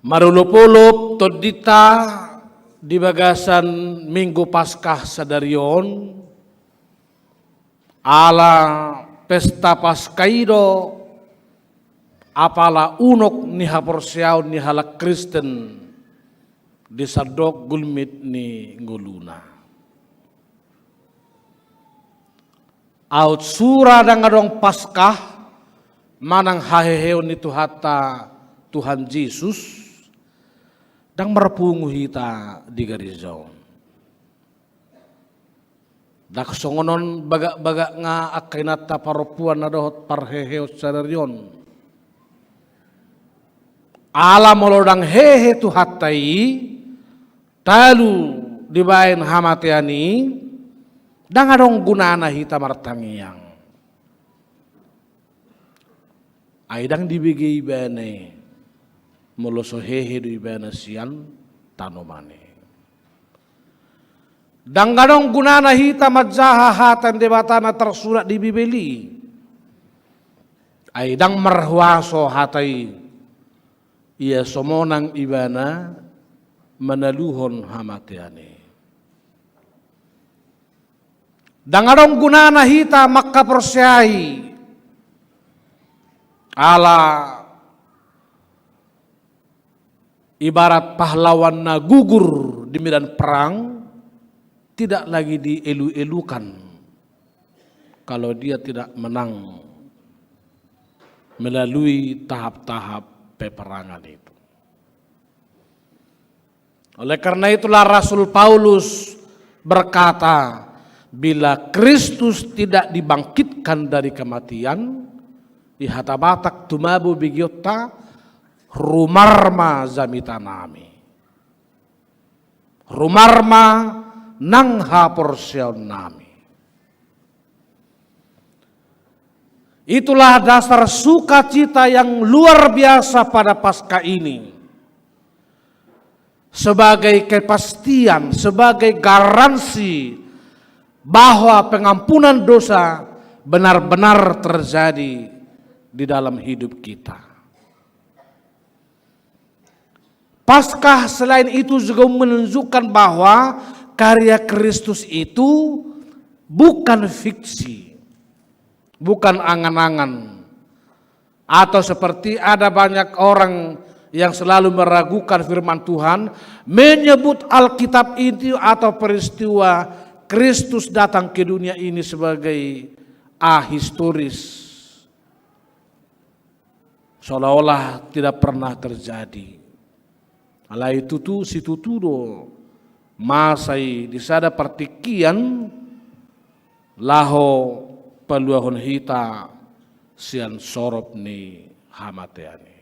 Marulup-ulup todita di bagasan Minggu Paskah sadarion ala pesta Paskaido apala unok ni haporsiaw ni halak Kristen di sadok gulmit ni nguluna. Aut sura dangadong Paskah manang haheheo ni tuhata Tuhan Yesus dang marpungu hita di garizon. Dak songonon baga-baga nga akainata paropuan na dohot parheheo sadarion. Ala molodang hehe tuhatai talu dibain hamatiani dang adong gunana hita martangiang. Aidang dibigi bane moloso hehe di bana sian tanomane. Dangganong gunana hita madzaha hatan debatana tersurat di Bibeli. Aidang marhuaso hatai ia somonang ibana menaluhon hamatiane. Dangganong gunana hita makka persyai ala ibarat pahlawan na gugur di medan perang tidak lagi dielu-elukan kalau dia tidak menang melalui tahap-tahap peperangan itu. Oleh karena itulah Rasul Paulus berkata, bila Kristus tidak dibangkitkan dari kematian, ihatabatak tumabu bigiota rumarma zamitanami. Rumarma nang haporsion nami. Itulah dasar sukacita yang luar biasa pada Paskah ini. Sebagai kepastian, sebagai garansi bahwa pengampunan dosa benar-benar terjadi di dalam hidup kita. Paskah selain itu juga menunjukkan bahwa karya Kristus itu bukan fiksi, bukan angan-angan. Atau seperti ada banyak orang yang selalu meragukan firman Tuhan, menyebut Alkitab itu atau peristiwa Kristus datang ke dunia ini sebagai ahistoris. Seolah-olah tidak pernah terjadi. Ala itu tu si tutudo masai di sada partikian laho paluahon hita sian sorop ni hamateani.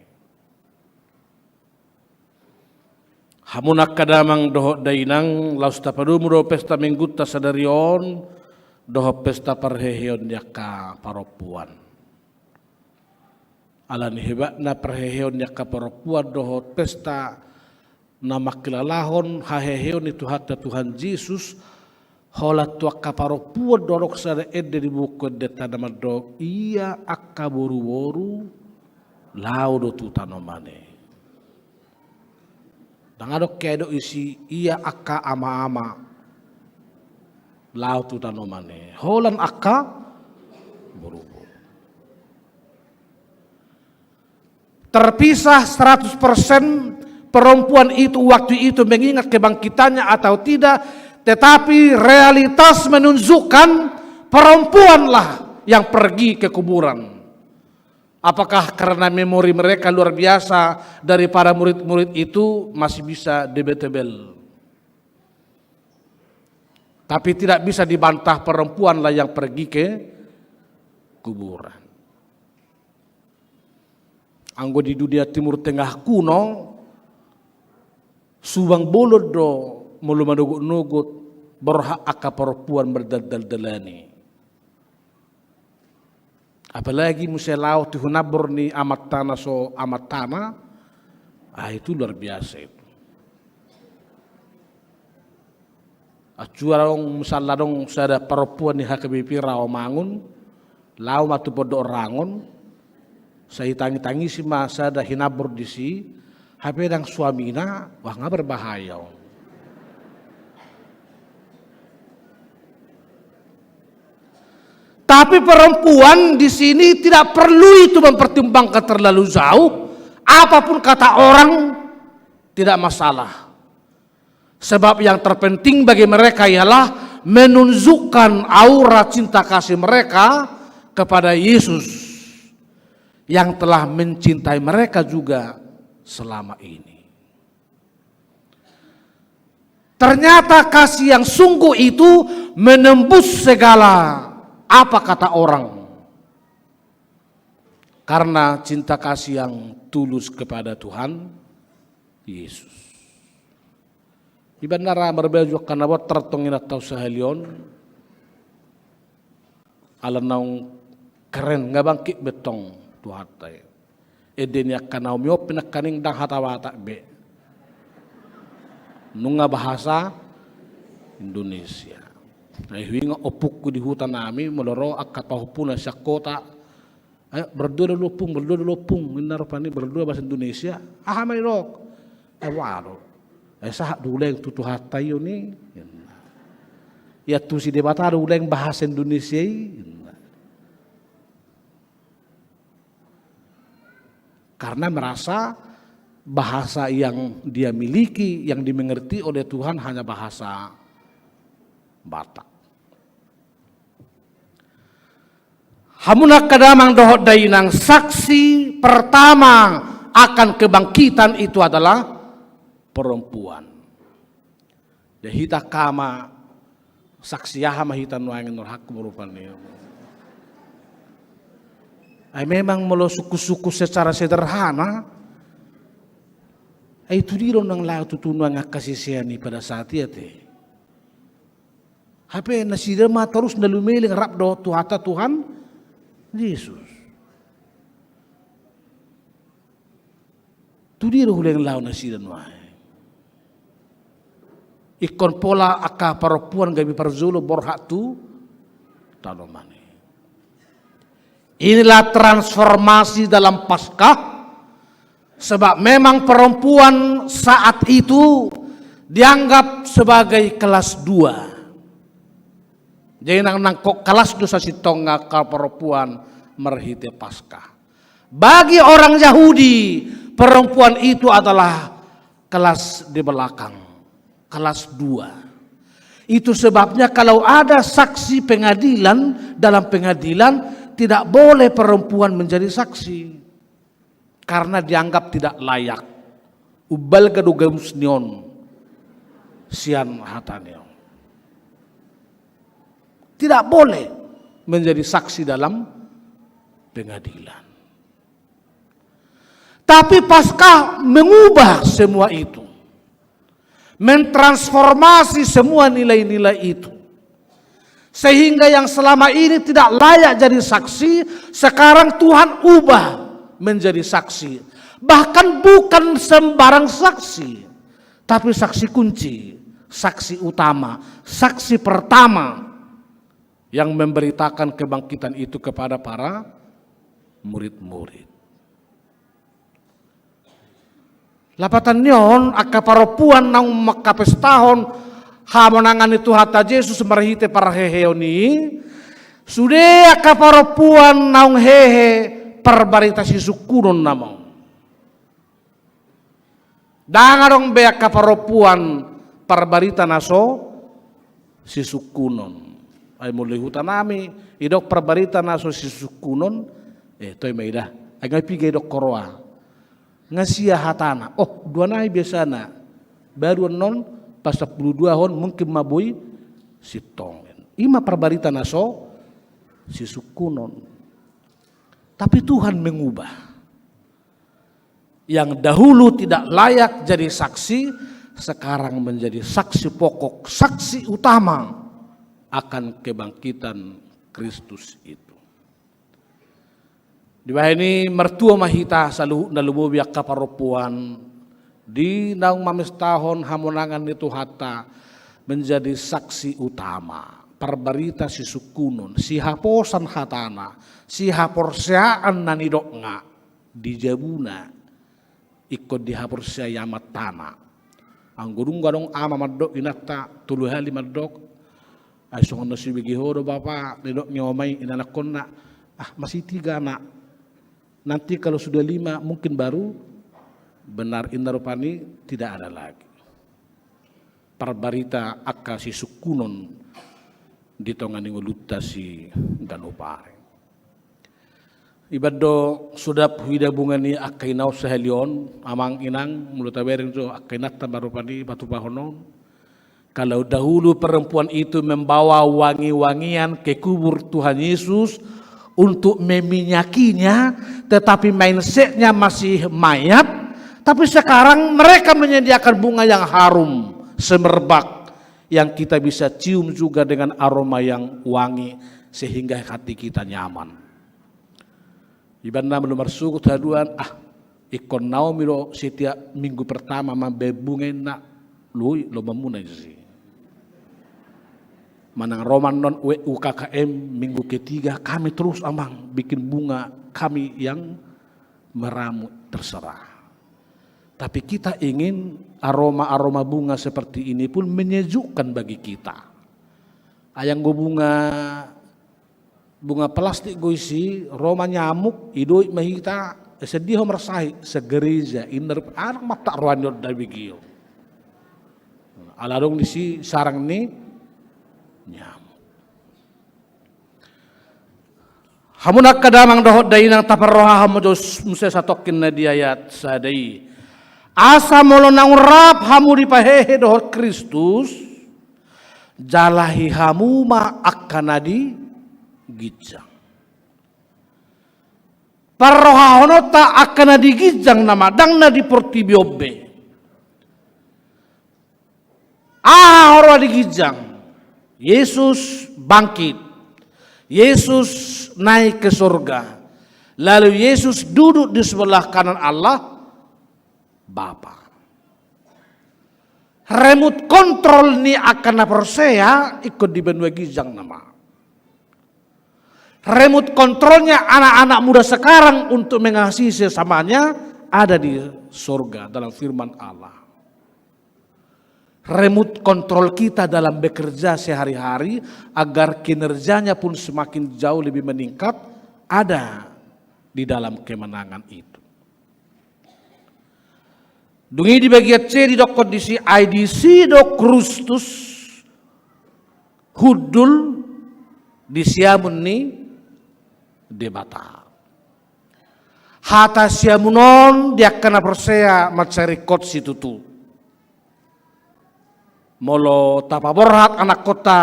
Hamunak kadamang doho dainang laus tapadum do pesta mingguta sadarion doho pesta parheheon yaka paropuan. Alan hebat na parheheon yaka paropuan doho pesta na makilalahon haheheon itu hatta Tuhan Yesus holat tua kaparopuan dorok sada ede di buku deta nama dok iya akka boru-boru laudo tu tanomane. Dangadok kedo isi iya akka ama-ama lau tu tanomane. Holan akka boru-boru. Terpisah 100% perempuan itu waktu itu mengingat kebangkitannya atau tidak, tetapi realitas menunjukkan perempuanlah yang pergi ke kuburan. Apakah karena memori mereka luar biasa daripada murid-murid itu masih bisa debatable. Tapi tidak bisa dibantah perempuanlah yang pergi ke kuburan. Anggo di dunia Timur Tengah kuno, subang bolod do mulu manugut-nugut berhak aka perempuan berdaldal-dalani. Apalagi muselau tuhunabur ni amat tanah so amat tanah, itu luar biasa itu. Acuara dong misalnya dong sada perempuan ni hakabipi raw mangun, lau matu podo rangon, saya tangi-tangi si masa dah hinabur di si, HP dang suamina, wah nggak berbahaya. Tapi perempuan di sini tidak perlu itu mempertimbangkan terlalu jauh. Apapun kata orang tidak masalah. Sebab yang terpenting bagi mereka ialah menunjukkan aura cinta kasih mereka kepada Yesus yang telah mencintai mereka juga selama ini. Ternyata kasih yang sungguh itu menembus segala apa kata orang. Karena cinta kasih yang tulus kepada Tuhan Yesus. Ibandara berbaju karena buat tertongin atau sehalion. Ala naung keren nggak bangkit betong tuhatai. Edenya kanau miop pinakaning dang hatawata be. Nunga bahasa Indonesia. Nah, hinga opukku di hutan nami meloro akat pahupuna syak kota. Ayo berdua lopung, minar pani berdua bahasa Indonesia. Ah mai rok. Walo. Sah duleng tutu hatai ni. Ya tu si debata duleng bahasa Indonesia. Karena merasa bahasa yang dia miliki, yang dimengerti oleh Tuhan hanya bahasa Batak. Hamunak kadamang dohot dainang saksi pertama akan kebangkitan itu adalah perempuan. Dahita kama saksi yaha mahitan wangin nurhak merupanya. Memang melo suku-suku secara sederhana. Itu diro nang lau tutunuan ngakasisiani pada saat itu. HP nasidama terus nalumeling rap do tuhata Tuhan Yesus. Tu diro huleng lau nasidan wae. Ikon pola aka perempuan gabi parzulo borhak tu tanomane. Inilah transformasi dalam Paskah. Sebab memang perempuan saat itu dianggap sebagai kelas 2. Jadi nang kok kelas dosa si tonga kal perempuan merhite Paskah. Bagi orang Yahudi, perempuan itu adalah kelas di belakang, kelas 2. Itu sebabnya kalau ada saksi pengadilan, dalam pengadilan tidak boleh perempuan menjadi saksi. Karena dianggap tidak layak. Ubal gadugamusnion sian hatanion. Tidak boleh menjadi saksi dalam pengadilan. Tapi Paskah mengubah semua itu. Mentransformasi semua nilai-nilai itu. Sehingga yang selama ini tidak layak jadi saksi, sekarang Tuhan ubah menjadi saksi. Bahkan bukan sembarang saksi, tapi saksi kunci, saksi utama, saksi pertama yang memberitakan kebangkitan itu kepada para murid-murid. Lapatan nyon aka perempuan nang makapestahon hamonangan itu hata Yesus merhite para heheoni sudah aka perempuan naung hehe perbarita si sukunon namong. Dangarong be aka perempuan perbarita naso si sukunon. Ay mulai hutan nami, idok perbarita naso si sukunon, toy maidah, ay ngay pigay dok koroa, ngasiya hatana, dua nahi biasana, baru non pas 12 hon mungkin maboy si tongen, ima perbarita naso si sukunon, tapi Tuhan mengubah, yang dahulu tidak layak jadi saksi, sekarang menjadi saksi pokok, saksi utama akan kebangkitan Kristus itu. Di bawah ini mertua mahita saluh nalububiak kaparopuan di naung mamestahon hamonangan itu hata menjadi saksi utama. Perbarita si sukunon, si haposan hatana, si haporseaan nanidok nga di jabuna ikut dihapur saya yamat tanah. Anggurung gadong ama madok inata tulu hali madok. Ay songon nasi bigihodo bapak nedok nyomai inanak kona. Masih 3 anak. Nanti kalau sudah 5 mungkin baru benar indarupani tidak ada lagi. Parbarita akka si sukunon di tongan ngulutta si ganopare. Ibaddo sudah huida bungani akka inaw sa helion amang inang mulut taberin so akka inatta barupani batu bahonon. Kalau dahulu perempuan itu membawa wangi-wangian ke kubur Tuhan Yesus untuk meminyakinya, tetapi mindsetnya masih mayat. Tapi sekarang mereka menyediakan bunga yang harum, semerbak, yang kita bisa cium juga dengan aroma yang wangi, sehingga hati kita nyaman. Ibanda belum bersuku haduan, ikon Naomi lo setiap minggu pertama mambebungain nak lui lo memunai sih. Manang Roman non UKKM minggu ketiga kami terus amang bikin bunga kami yang meramu terserah. Tapi kita ingin aroma-aroma bunga seperti ini pun menyejukkan bagi kita. Ayang go bunga plastik go isi, roma nyamuk, idoi mahita, sedih merasahi segereja inder anak mata ruanyo dabigio. Aladong disi sarang ni nyamuk. Hamunak kadamang dohot dainang taparroha hamu jos musa satokin na diayat sadai. Asa molo nang rap hamu dipahehe dohot Kristus, jalahi hamu ma akanadi gijang. Parroha honota akanadi gijang nama dangna di portibiobe. Horwa di gijang. Yesus bangkit. Yesus naik ke surga. Lalu Yesus duduk di sebelah kanan Allah Bapa. Remote kontrol ni akan persea ikut di benua gijang nama. Remote kontrolnya anak-anak muda sekarang untuk mengasihi sesamanya ada di surga dalam firman Allah. Remote kontrol kita dalam bekerja sehari-hari agar kinerjanya pun semakin jauh lebih meningkat ada di dalam kemenangan itu. Dungi di bagian C di dok kondisi IDC dok Kristus hudul di siamun ni debata. Hata siamunon dia kena persea macari kot situ tu. Molo tapaborhat anak kota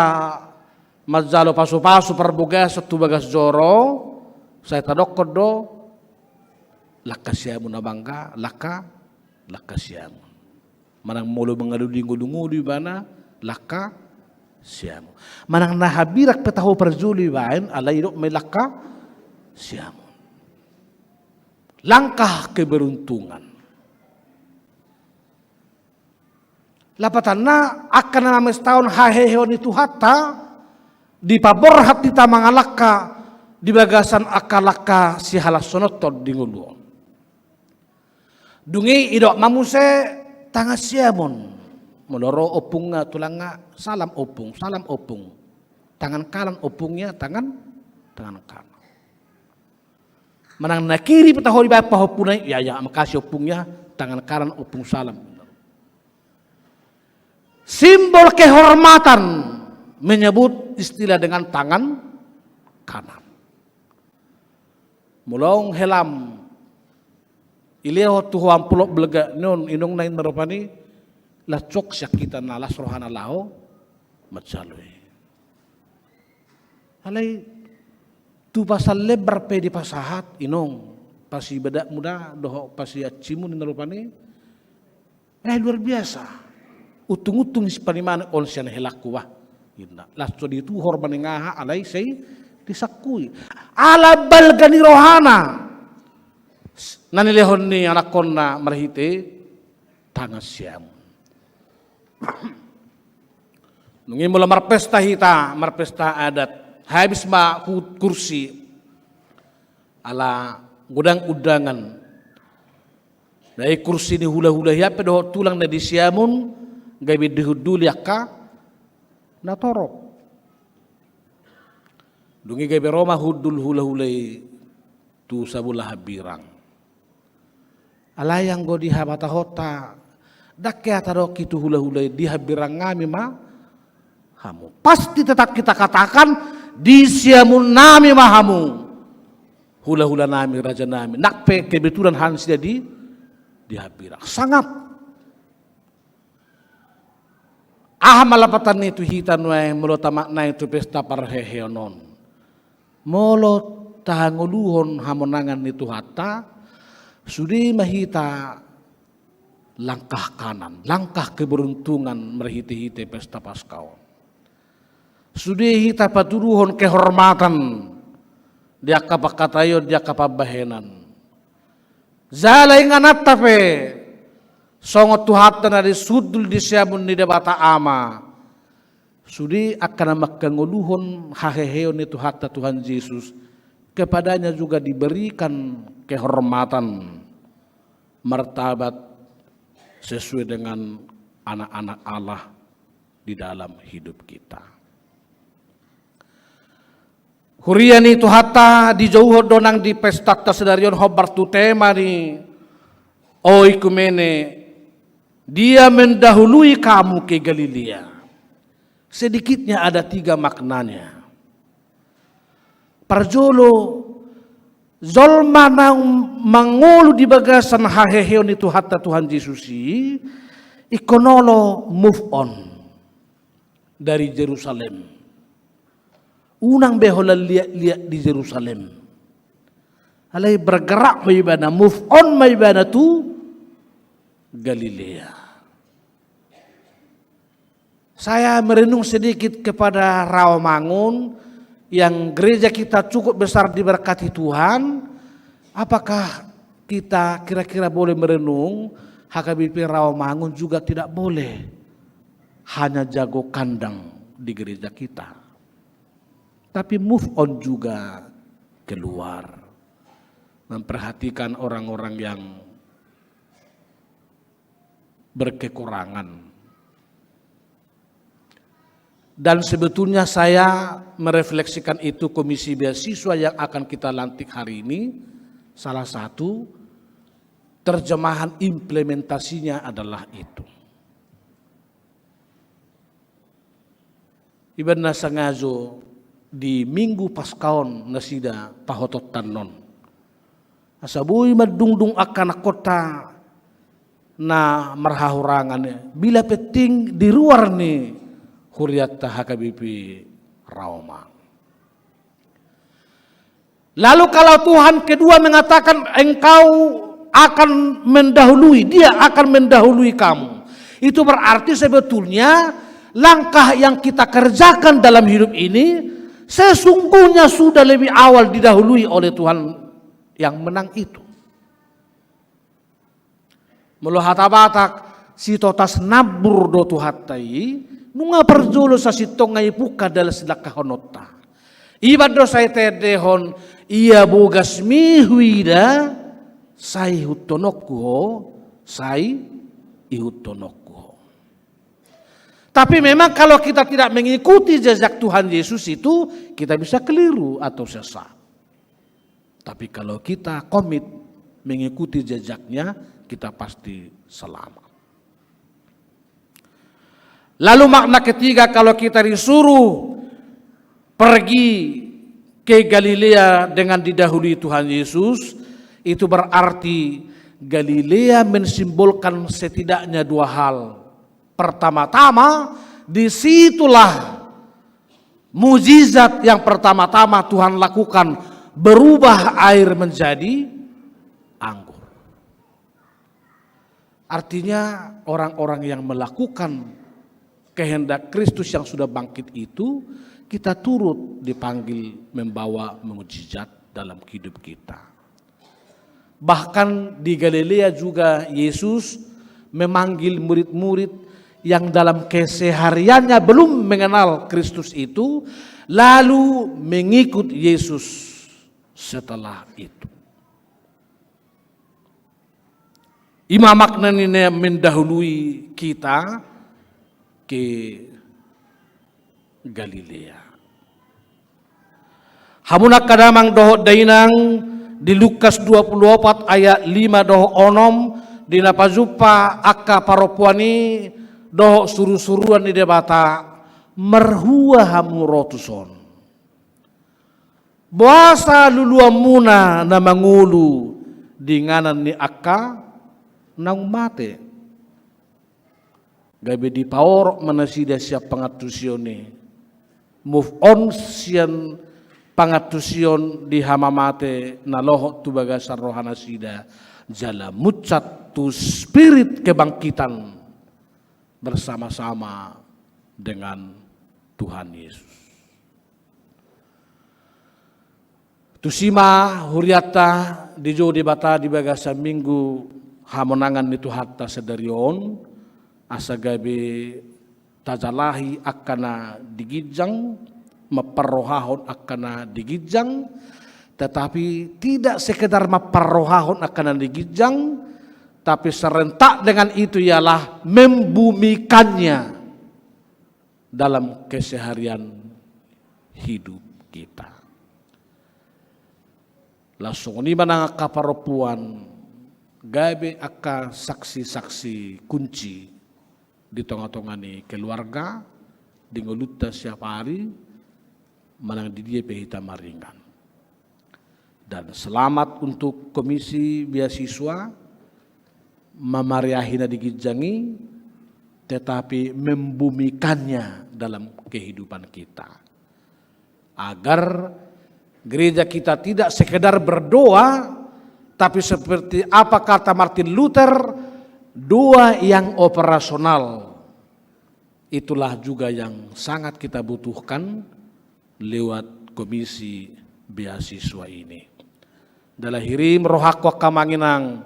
mazalo pasu-pasu perbuga satu bagas joro saya tadok kodo laka siamun abangga laka siamu. Manang molo mengaludi-ngudungu bana laka siamu. Manang nahabirak petahu perjuli bain alai dok melaka siamu. Langkah keberuntungan. Lapatana akan nama setahun haheheon itu hatta di paborhat di tamangalaka di bagasan akalaka si halasonotod di nguluon. Dungi idok mamuse tangas siamon. Moloro opungnya tulangnya salam opung. Tangan kanan opungnya tangan kanan. Manang nakiri petaho di bapa opunai ya makasih opungnya tangan kanan opung salam. Simbol kehormatan menyebut istilah dengan tangan kanan. Mulong helam Ileo tuhuan pulok belega non inong nain meropani lacok syakita nalas rohana lao macalui. Alai tu pasal lebar pe di pasahat inong pasi bedak muda doho pasi acimu ni meropani luar biasa. Utung-utung si panimana onsian helaku wah. Lasto di tu hormani ngaha alai sei disakui. Ala balgani rohana. Nanilehon ni anak konna marhite tangas siam. Nungi mula marpesta adat. Habis ma kursi ala gudang-udangan. Dai kursi ni hula-hula ya pedo tulang na di siamun gabi dihudul yakka na torok. Dungi gabi Roma hudul hula-hula tu sabulah birang. Alayang go di habata hota dakke ataro kitu hula-hula di habirang ngami ma hamu. Pasti tetap kita katakan di siamun nami mahamu. Hula-hula nami raja nami. Nakpe kebetulan hans jadi dihabirang sangat malapatan itu hitan wae mulo tamakna itu pesta parheheonon mulo tahanguluhon hamonangan itu hatta sudi mahita langkah kanan langkah keberuntungan merhiti-hiti pesta paskau sudi hita paturuhon kehormatan dia kapakatayo dia kapabahenan zalay nga natape songot tuhatan na sudul di siamun ni debata ama sudi akan makanguluhon haheheon itu hatta Tuhan Yesus kepadanya juga diberikan kehormatan martabat sesuai dengan anak-anak Allah di dalam hidup kita. Hurian itu hatta di jauh donang di pesta tasedarion hobar tu tema ni oi kumene dia mendahului kamu ke Galilea. Sedikitnya ada 3 maknanya. Parjolo zolma nang mangolu di bagasan haheheon itu hatta Tuhan Yesus ikonolo move on dari Yerusalem. Unang behola lihat di Yerusalem. Alai bergerak maibana, move on maibana tu Galilea. Saya merenung sedikit kepada Rawamangun yang gereja kita cukup besar diberkati Tuhan. Apakah kita kira-kira boleh merenung HKBP Rawamangun juga tidak boleh hanya jago kandang di gereja kita. Tapi move on juga keluar. Memperhatikan orang-orang yang berkekurangan. Dan sebetulnya saya merefleksikan itu komisi beasiswa yang akan kita lantik hari ini. Salah satu terjemahan implementasinya adalah itu. Ibadah sangazo di minggu paskaon nasida pahotot tanon. Asabui madungdung akan kota na marhahurangan bila penting di luar ni huriat HKBP Rauma. Lalu kalau Tuhan kedua mengatakan engkau akan mendahului, dia akan mendahului kamu. Itu berarti sebetulnya langkah yang kita kerjakan dalam hidup ini sesungguhnya sudah lebih awal didahului oleh Tuhan yang menang itu. Mulu hatabatak si totas nabur do tuhatai nunga perjolo sa sitongai puka dala silaka honota. Ibado say tedehon iya bogas mihuida say hutonokku say ihutonokku. Tapi memang kalau kita tidak mengikuti jejak Tuhan Yesus itu, kita bisa keliru atau sesat. Tapi kalau kita komit mengikuti jejaknya, kita pasti selamat. Lalu makna ketiga kalau kita disuruh pergi ke Galilea dengan didahului Tuhan Yesus, itu berarti Galilea mensimbolkan setidaknya 2 hal. Pertama-tama, disitulah mujizat yang pertama-tama Tuhan lakukan, berubah air menjadi anggur. Artinya orang-orang yang melakukan kehendak Kristus yang sudah bangkit itu, kita turut dipanggil membawa mujizat dalam hidup kita. Bahkan di Galilea juga Yesus memanggil murid-murid yang dalam kesehariannya belum mengenal Kristus itu, lalu mengikut Yesus setelah itu. Ima makna ini mendahului kita ke Galilea. Hamunak kadamang doho dainang di Lukas 24 ayat 5 doho onom dina pajupa akka paropuani doho suru-suruan di debata merhua hamu rotuson. Boasa lulua muna na mangulu di nganan ni akka nang mate. Gabi di paor manasida siap pangatusione. Move on sian pangatusion di hamamate na lohot tu bagasar rohana sida jala mucat tu spirit kebangkitan bersama-sama dengan Tuhan Yesus. Tusima huriata di jo di bata di bagasa minggu hamonangan itu hatta sedarion asa gabe tajalahi akana digijang maparrohahon akana digijang, tetapi tidak sekedar maparrohahon akana digijang, tapi serentak dengan itu ialah membumikannya dalam keseharian hidup kita. Langsung ini mana kaparopuan gabe aka saksi-saksi kunci di tengah-tengah ni keluarga di ngeluta siap hari manang di dia pehita maringan. Dan selamat untuk komisi beasiswa memariahina digijangi tetapi membumikannya dalam kehidupan kita. Agar gereja kita tidak sekedar berdoa tapi seperti apa kata Martin Luther, doa yang operasional. Itulah juga yang sangat kita butuhkan lewat komisi beasiswa ini. Dalam hirim rohakwa kamanginang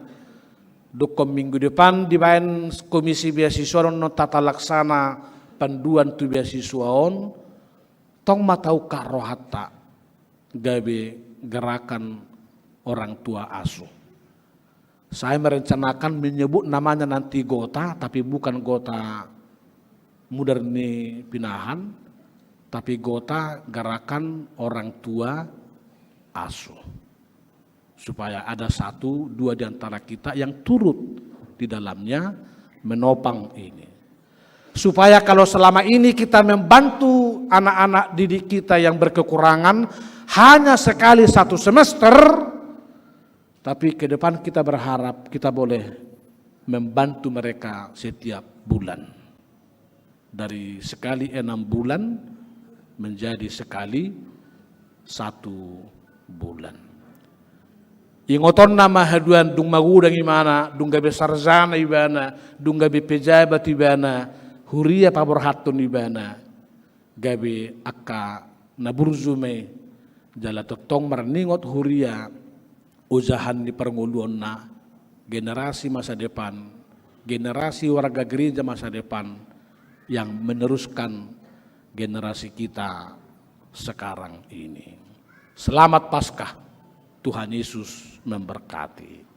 dukom minggu depan di bayan komisi beasiswa no tata laksana panduan tu beasiswa on tong matau ka rohata gabe gerakan orang tua asuh. Saya merencanakan menyebut namanya nanti Gota, tapi bukan Gota Moderni Pinahan, tapi Gota gerakan orang tua asuh. Supaya ada satu, dua di antara kita yang turut di dalamnya menopang ini. Supaya kalau selama ini kita membantu anak-anak didik kita yang berkekurangan hanya sekali satu semester, tapi ke depan kita berharap kita boleh membantu mereka setiap bulan. Dari sekali 6 bulan menjadi sekali 1 bulan. Ingoton nama haduan dung magudang imana, dung gabe sarjana ibana, dung gabe pejabat ibana, huria paborhatun ibana, gabe akka naburzume jala totong marningot huria usahan di pernguluan na generasi masa depan, generasi warga gereja masa depan yang meneruskan generasi kita sekarang ini. Selamat Paskah, Tuhan Yesus memberkati.